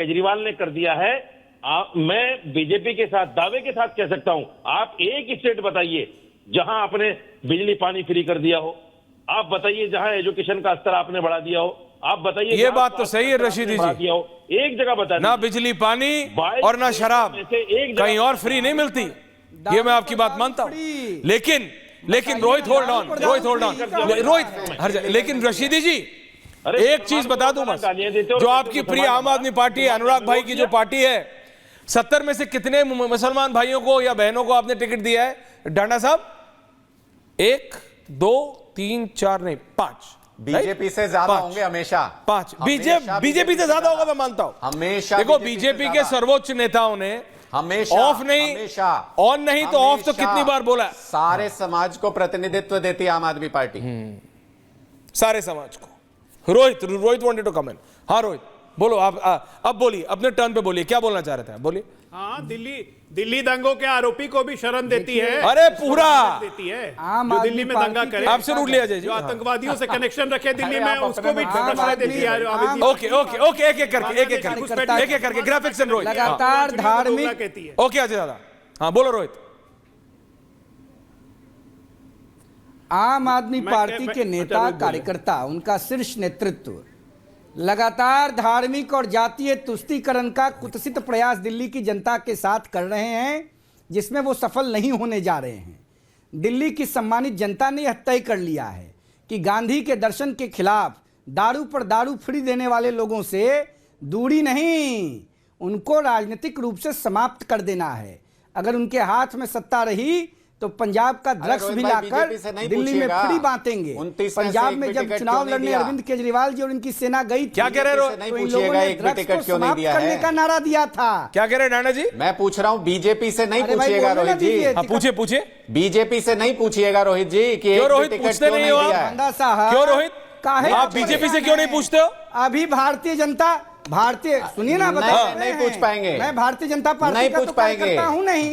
केजरीवाल ने कर दिया है। मैं बीजेपी के साथ दावे के साथ कह सकता हूं, आप एक स्टेट बताइए जहां आपने बिजली पानी फ्री कर दिया हो, आप बताइए जहां एजुकेशन का स्तर आपने बढ़ा दिया हो, आप बताइए। ये बात तो सही है रशीदी जी, एक जगह बता ना बिजली पानी और ना शराब कहीं और फ्री नहीं मिलती, ये मैं आपकी बात मानता हूं। लेकिन रोहित होल्ड ऑन, लेकिन रशीदी जी एक चीज बता दूं बस, जो आपकी प्रिय आम आदमी पार्टी है, अनुराग भाई की जो पार्टी है, 70 में से कितने मुसलमान भाइयों को या बहनों को आपने टिकट दिया है डांडा साहब? 1 2 3 4 नहीं 5। बीजेपी से ज्यादा होंगे हमेशा। 5 बीजेपी से ज्यादा होगा, मैं मानता हूं हमेशा। देखो बीजेपी के सर्वोच्च नेताओं ने हमेशा ऑफ नहीं, हमेशा ऑन नहीं तो ऑफ तो कितनी बार बोला। सारे समाज को प्रतिनिधित्व देती है आम आदमी पार्टी, सारे समाज को। Rohit wanted to comment. हाँ रोहित बोलो, आप अब बोलिए, अपने टर्न पे बोलिए, क्या बोलना चाह रहे थे आप, बोलिए। हाँ, दिल्ली दंगों के आरोपी को भी शरण देती है। अरे पूरा देती है जो दिल्ली में दंगा करे, आपसे रूट लिया जाए, जो आतंकवादियों से कनेक्शन रखे दिल्ली में, उसको भी शरण देती है। ओके एक एक करके ग्राफिक्स एंड रोहित लगातार धार्मिक। ओके अजय दादा, हाँ बोलो रोहित। आम आदमी पार्टी के नेता कार्यकर्ता, उनका शीर्ष नेतृत्व लगातार धार्मिक और जातीय तुष्टीकरण का कुत्सित प्रयास दिल्ली की जनता के साथ कर रहे हैं, जिसमें वो सफल नहीं होने जा रहे हैं। दिल्ली की सम्मानित जनता ने यह तय कर लिया है कि गांधी के दर्शन के खिलाफ दारू पर दारू फ्री देने वाले लोगों से दूरी नहीं, उनको राजनीतिक रूप से समाप्त कर देना है। अगर उनके हाथ में सत्ता रही तो पंजाब का ड्रग्स भी लाकर दिल्ली में फ्री बांटेंगे। पंजाब में जब चुनाव लड़ने अरविंद केजरीवाल जी और इनकी सेना गई थी, क्या कह रहे हो? नहीं पूछिएगा एक भी टिकट क्यों नहीं दिया करने का नारा दिया था। क्या कह रहे डाना जी? मैं पूछ रहा हूँ, बीजेपी से नहीं पूछिएगा रोहित जी। हाँ पूछिए। बीजेपी से नहीं पूछिएगा रोहित जी कि एक भी टिकट क्यों नहीं दिया है। क्यों रोहित, आप बीजेपी से क्यों नहीं पूछते हो? अभी भारतीय जनता सुनिए ना, नहीं पूछ पाएंगे। मैं भारतीय जनता पार्टी का तो कार्यकर्ता हूं नहीं,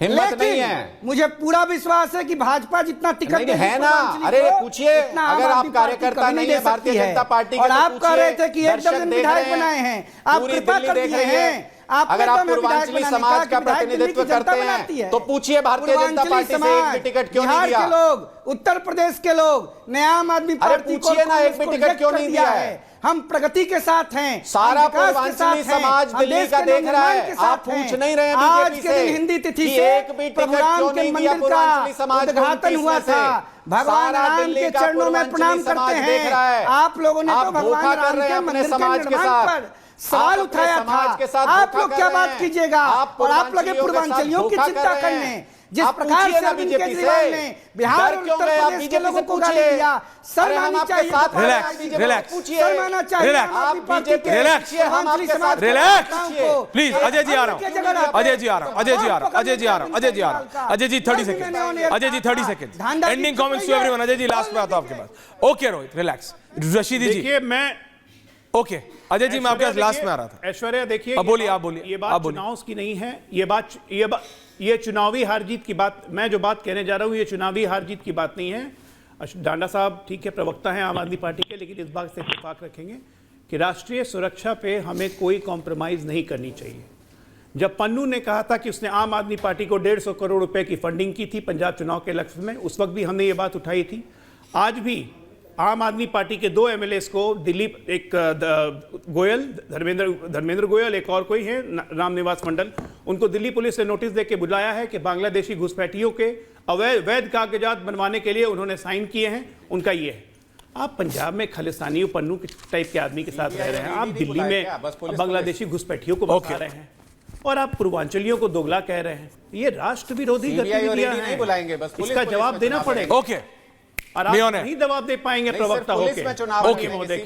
हिम्मत नहीं है। मुझे पूरा विश्वास है कि भाजपा जितना टिकट है ना, अरे पूछिए, अगर आप कार्यकर्ता नहीं है भारतीय जनता पार्टी और आप कह रहे थे कि एक दर्जन विधायक बनाए हैं, आप कृपा कर दिए हैं। अगर आप पूर्वांचली समाज का प्रतिनिधित्व करते हैं तो पूछिए भारतीय जनता पार्टी से एक भी टिकट क्यों नहीं दिया? बिहार के लोग, उत्तर प्रदेश के लोग ने आम आदमी पार्टी को ना एक भी टिकट क्यों नहीं दिया है? हम प्रगति के साथ हैं, सारा पूर्वांचली समाज दिल्ली का देख रहा है, आप पूछ नहीं रहे बीजेपी से। हिंदी तिथि से एक भी टिकट क्यों नहीं दिया पूर्वांचली समाज को? उद्घाटन हुआ था, भगवान राम के चरणों में प्रणाम करते हैं। आप लोगों ने तो भगवान राम के मंदिर के निर्माण पर सवाल उठाया था, आप लोग क्या बात कीजिएगा? और आप लगे पूर्वांचलियों की चिंता करने। जिस प्रकार से अरविंद केजरीवाल ने बिहार और उत्तर प्रदेश के लोगों को गाली दिया, शर्माना चाहिए। प्लीज अजय जी आ रहा हूँ, Ajay ji 30 second ending comments to everyone. Ajay ji last में आता हूं आपके पास। Okay Rohit relax. रशीदी जी देखिए, मैं ओके अजय जी मैं आपके पास लास्ट में आ रहा था। ऐश्वर्या देखिए, आप बोलिए। ये बात चुनाव की नहीं है, ये चुनावी हार जीत की बात, मैं जो बात कहने जा रहा हूं ये चुनावी हार जीत की बात नहीं है। डांडा साहब ठीक है, प्रवक्ता हैं आम आदमी पार्टी के, लेकिन इस बात से इत्तेफाक रखेंगे कि राष्ट्रीय सुरक्षा पे हमें कोई कॉम्प्रोमाइज नहीं करनी चाहिए। जब पन्नू ने कहा था कि उसने आम आदमी पार्टी को 150 करोड़ रुपए की फंडिंग की थी पंजाब चुनाव के लक्ष्य में, उस वक्त भी हमने ये बात उठाई थी। आज भी आम आदमी पार्टी के 2 एमएलए को दिल्ली, एक गोयल, धर्मेंद्र गोयल, एक और कोई है रामनिवास मंडल, उनको दिल्ली पुलिस ने नोटिस देके बुलाया है कि बांग्लादेशी घुसपैठियों के वैध कागजात बनवाने के लिए उन्होंने साइन किए हैं। उनका ये है, आप पंजाब में खालिस्तानी पन्नू टाइप के आदमी के साथ रह रहे हैं, आप दिल्ली में बांग्लादेशी घुसपैठियों को बता रहे हैं और आप पूर्वांचलियों को दोगला कह रहे हैं। ये राष्ट्र विरोधी गतिविधियां हैं, इसका जवाब देना पड़ेगा। ओके, और आप नहीं जवाब दे पाएंगे प्रवक्ता होके।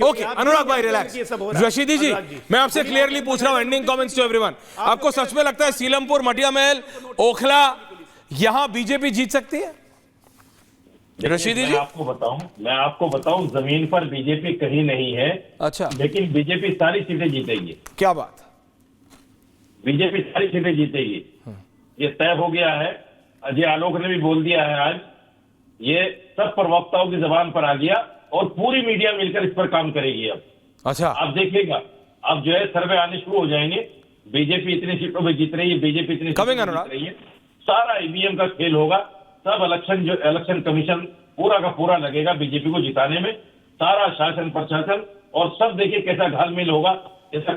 ओके अनुराग भाई रिलैक्स। रशीदी जी मैं आपसे क्लियरली पूछ रहा हूं, एंडिंग कमेंट्स टू एवरीवन। आपको सच में लगता है सीलमपुर, मटिया महल, ओखला यहां बीजेपी जीत सकती है? रशीदी जी मैं आपको बताऊं जमीन पर बीजेपी कहीं नहीं है। अच्छा, लेकिन बीजेपी सारी सीटें जीतेगी। क्या बात? बीजेपी सारी सीटें जीतेगी, ये तय हो गया है। अजय आलोक ने भी बोल दिया है आज, ये सब प्रवक्ताओं की जबान पर आ गया और पूरी मीडिया मिलकर इस पर काम करेगी। अब अच्छा, आप देखिएगा अब जो है सर्वे आने शुरू हो जाएंगे, बीजेपी इतनी सीटों पे जीत रही है, बीजेपी इतनी सीटों पे जीत रही है, सारा ईवीएम का खेल होगा। सब इलेक्शन कमीशन पूरा का पूरा लगेगा बीजेपी को जिताने में, सारा शासन प्रशासन, और सब देखिए कैसा घालमेल होगा, जैसा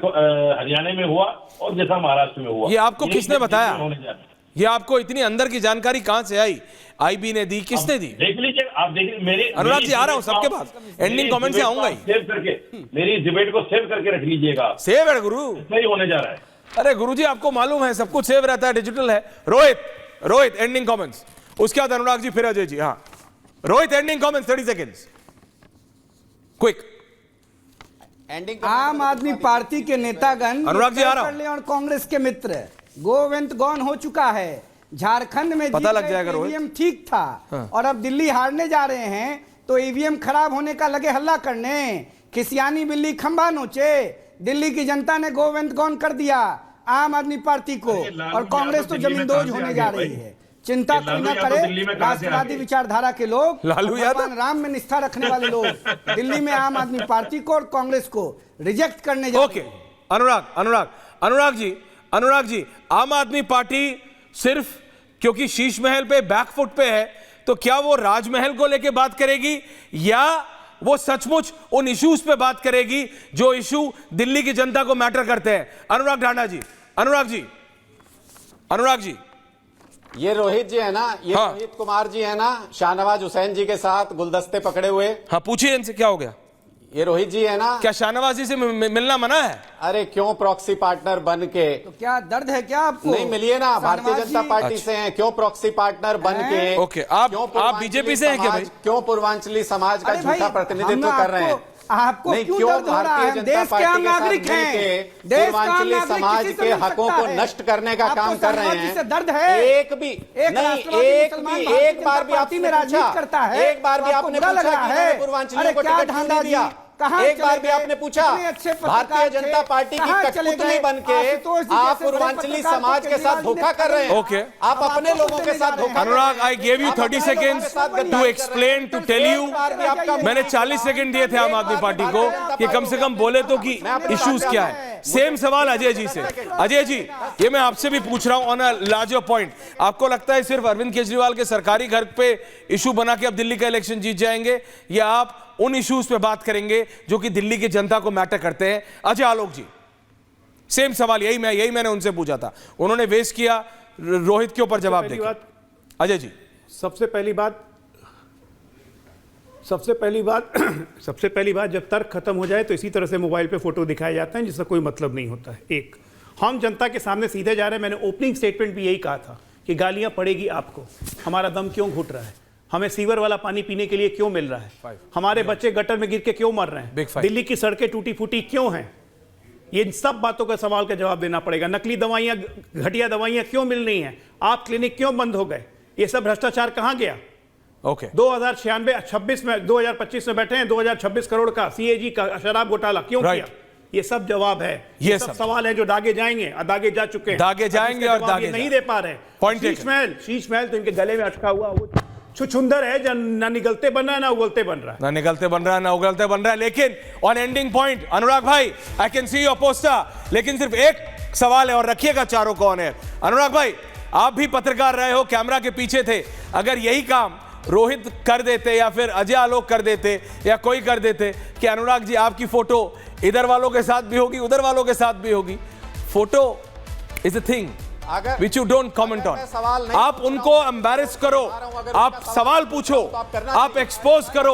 हरियाणा में हुआ और जैसा महाराष्ट्र में हुआ। ये आपको किसने बताया? ये आपको इतनी अंदर की जानकारी कहां से आई? आईबी ने दी, किसने दी? देख लीजिए, आप देखिए मेरे अनुराग जी, आ रहा हूं सबके पास, एंडिंग कमेंट से आऊंगा ही। सेव करके मेरी डिबेट को सेव करके रख लीजिएगा। सेव है गुरु, सही होने जा रहा है। अरे गुरुजी, आपको मालूम है सब कुछ सेव रहता है, डिजिटल है। रोहित एंडिंग कमेंट्स, उसके बाद अनुराग जी, फिर अजय जी। हाँ Rohit, ending comments 30 seconds quick. आम आदमी पार्टी के नेतागण अनुराग जी आ रहा हूं, और कांग्रेस के मित्र गोविंद गौन हो चुका है। झारखंड में पता लग जाएगा ईवीएम ठीक था। हाँ। और अब दिल्ली हारने जा रहे हैं तो ईवीएम खराब होने का लगे हल्ला करने। खिसियानी बिल्ली खंबा नोचे। दिल्ली की जनता ने गोविंद गौन कर दिया आम आदमी पार्टी को, और कांग्रेस तो जमींदोज होने जा रही है। चिंता कोई ना करे, राष्ट्रवादी विचारधारा के लोग, लालू यादव, राम में निष्ठा रखने वाले लोग दिल्ली में आम आदमी पार्टी को और कांग्रेस को रिजेक्ट करने जा रहे हैं। अनुराग जी, आम आदमी पार्टी सिर्फ क्योंकि शीश महल पे बैकफुट पे है, तो क्या वो राजमहल को लेके बात करेगी, या वो सचमुच उन इश्यूज पे बात करेगी जो इशू दिल्ली की जनता को मैटर करते हैं? अनुराग ढांडा जी, अनुराग जी, ये रोहित जी है ना, ये हाँ। रोहित कुमार जी है ना, शाहनवाज हुसैन जी के साथ गुलदस्ते पकड़े हुए। हाँ पूछिए इनसे, क्या हो गया? ये रोहित जी है ना, क्या शाहनवाज जी से मिलना मना है? अरे क्यों प्रॉक्सी पार्टनर बन के, तो क्या दर्द है क्या आपको? नहीं मिलिए ना, भारतीय जनता पार्टी से हैं, क्यों प्रॉक्सी पार्टनर बन के? ओके, आप बीजेपी से हैं क्या भाई? क्यों पूर्वांचली समाज का झूठा प्रतिनिधित्व कर रहे हैं? आपको क्यों दर्द हो रहा है? देश के आम नागरिक हैं, पूर्वांचली समाज के हकों को नष्ट करने का काम कर रहे हैं। दर्द है? एक बार भी आपने पूछा, एक बार भी आपने पूछा कि पूर्वांचलियों को टिकट क्यों नहीं दिया? एक बार भी आपने पूछा? भारतीय जनता पार्टी की कठपुतली बन के आप पूर्वांचली समाज के साथ धोखा कर रहे हैं। ओके, आप अपने लोगों के साथ धोखा। Anurag, I gave you 30 seconds to explain, to tell you. मैंने 40 सेकेंड दिए थे आम आदमी पार्टी को कि कम से कम बोले तो कि इश्यूज क्या है। सेम सवाल अजय जी से। अजय जी, ये मैं आपसे भी पूछ रहा हूं ऑन अ लार्जर पॉइंट। आपको लगता है सिर्फ अरविंद केजरीवाल के सरकारी घर पे इशू बना के अब दिल्ली का इलेक्शन जीत जाएंगे, या आप उन इश्यूज पे बात करेंगे जो कि दिल्ली की जनता को मैटर करते हैं? अजय आलोक जी, सेम सवाल, यही मैंने उनसे पूछा था, उन्होंने वेस्ट किया, रोहित के ऊपर जवाब दें। अजय जी, सबसे पहली बात जब तर्क खत्म हो जाए तो इसी तरह से मोबाइल पे फोटो दिखाए जाते हैं जिसका कोई मतलब नहीं होता है। एक, हम जनता के सामने सीधे जा रहे हैं। मैंने ओपनिंग स्टेटमेंट भी यही कहा था कि गालियां पड़ेगी आपको, हमारा दम क्यों घुट रहा है, हमें सीवर वाला पानी पीने के लिए क्यों मिल रहा है, हमारे बच्चे गटर में गिर के क्यों मर रहे हैं, दिल्ली की सड़कें टूटी फूटी क्यों हैं, ये सब बातों का सवाल का जवाब देना पड़ेगा। नकली दवाइयां, घटिया दवाइयां क्यों मिल रही हैं, आप क्लिनिक क्यों बंद हो गए, ये सब भ्रष्टाचार कहां गया? ओके, 2026 में 2025 में बैठे हैं, 2026 करोड़ का सीएजी का शराब घोटाला क्यों किया? ये सब जवाब है, ये सब सवाल है जो दागे जाएंगे, दागे जा चुके हैं, दागे जाएंगे और दागे नहीं दे पा रहे। शीश महल तो इनके गले में अटका हुआ वो छुछुंदर है, ना निगलते बन रहा है ना उगलते बन रहा है, ना उगलते बन रहा है। लेकिन ऑन एंडिंग पॉइंट, अनुराग भाई, I can see your poster, लेकिन सिर्फ एक सवाल है और रखिएगा चारों को ऑन एयर। अनुराग भाई, आप भी पत्रकार रहे हो, कैमरा के पीछे थे, अगर यही काम रोहित कर देते या फिर अजय आलोक कर देते या कोई कर देते कि अनुराग जी आपकी फोटो इधर वालों के साथ भी होगी, उधर वालों के साथ भी होगी, photo is a thing which you don't comment on। आप उनको एम्बैरेस करो, आप सवाल पूछो, आप एक्सपोज करो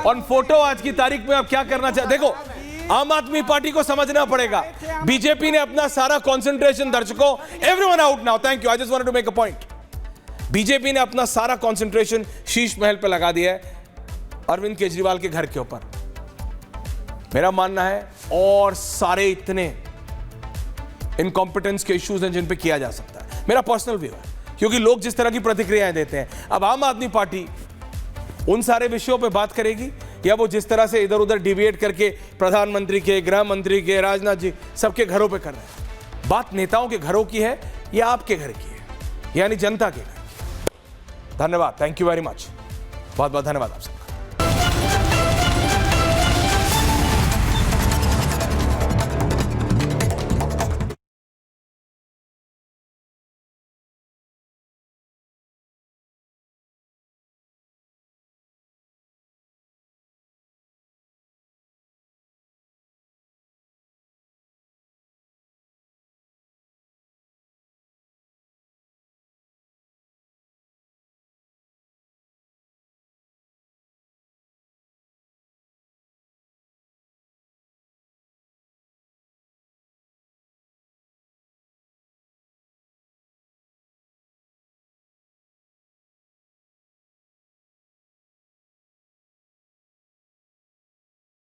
ऑन फोटो। आज की तारीख में आप क्या करना चाहते? देखो, आम आदमी पार्टी को समझना पड़ेगा, बीजेपी ने अपना सारा कंसंट्रेशन, दर्शकों, everyone out now, thank you, I just wanted to make a point. BJP ने अपना सारा कंसंट्रेशन शीश महल पे लगा दिया है, अरविंद केजरीवाल के घर के ऊपर। मेरा मानना है और सारे इतने इनकॉम्पिटेंस के इश्यूज हैं जिन पे किया जा सकता है, मेरा पर्सनल व्यू है, क्योंकि लोग जिस तरह की प्रतिक्रियाएं देते हैं। अब आम आदमी पार्टी उन सारे विषयों पे बात करेगी, या वो जिस तरह से इधर उधर डिविएट करके प्रधानमंत्री के, गृह मंत्री के, राजनाथ जी सबके घरों पे कर रहे हैं? बात नेताओं के घरों की है या आपके घर की है, यानी जनता के घर। धन्यवाद, थैंक यू वेरी मच, बहुत बहुत धन्यवाद आपसे।